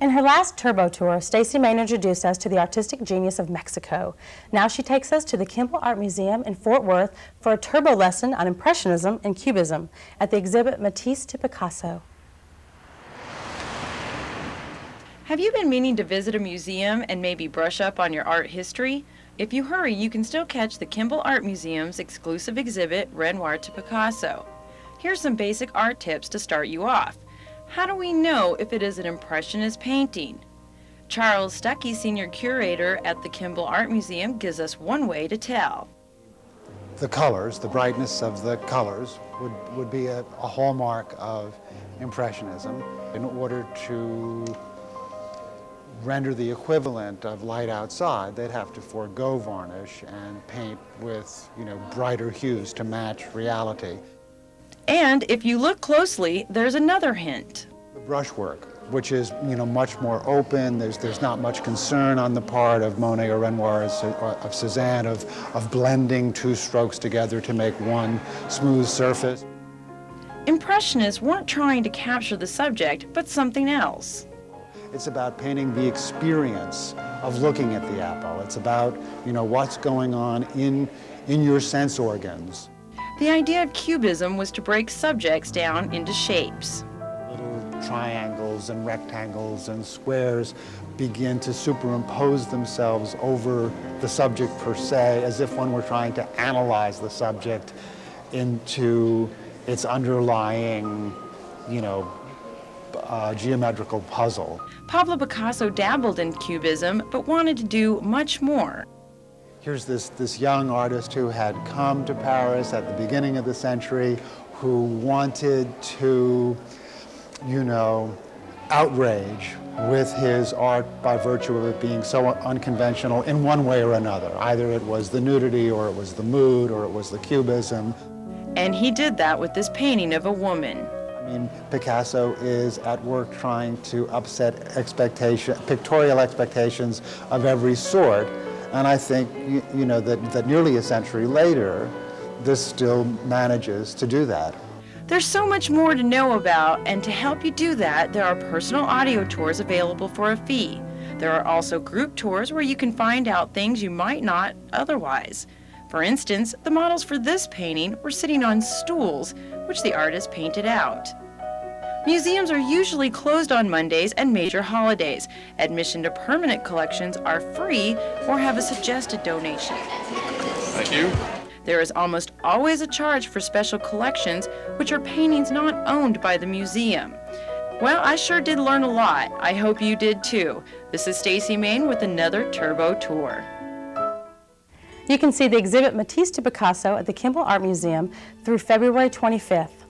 In her last Turbo Tour, Stacy Main introduced us to the artistic genius of Mexico. Now she takes us to the Kimbell Art Museum in Fort Worth for a turbo lesson on Impressionism and Cubism at the exhibit Matisse to Picasso. Have you been meaning to visit a museum and maybe brush up on your art history? If you hurry, you can still catch the Kimbell Art Museum's exclusive exhibit, Renoir to Picasso. Here's some basic art tips to start you off. How do we know if it is an Impressionist painting? Charles Stuckey, senior curator at the Kimbell Art Museum, gives us one way to tell. The colors, the brightness of the colors would be a hallmark of Impressionism. In order to render the equivalent of light outside, they'd have to forego varnish and paint with, brighter hues to match reality. And if you look closely, there's another hint. The brushwork, which is, much more open. There's not much concern on the part of Monet or Renoir, of Cézanne, of blending two strokes together to make one smooth surface. Impressionists weren't trying to capture the subject, but something else. It's about painting the experience of looking at the apple. It's about, what's going on in your sense organs. The idea of cubism was to break subjects down into shapes. Little triangles and rectangles and squares begin to superimpose themselves over the subject per se, as if one were trying to analyze the subject into its underlying, geometrical puzzle. Pablo Picasso dabbled in cubism, but wanted to do much more. Here's this young artist who had come to Paris at the beginning of the century, who wanted to, outrage with his art by virtue of it being so unconventional in one way or another. Either it was the nudity, or it was the mood, or it was the cubism. And he did that with this painting of a woman. Picasso is at work trying to upset pictorial expectations of every sort. And I think, that nearly a century later, this still manages to do that. There's so much more to know about, and to help you do that, there are personal audio tours available for a fee. There are also group tours where you can find out things you might not otherwise. For instance, the models for this painting were sitting on stools, which the artist painted out. Museums are usually closed on Mondays and major holidays. Admission to permanent collections are free or have a suggested donation. Thank you. There is almost always a charge for special collections, which are paintings not owned by the museum. Well, I sure did learn a lot. I hope you did too. This is Stacy Main with another Turbo Tour. You can see the exhibit Matisse to Picasso at the Kimbell Art Museum through February 25th.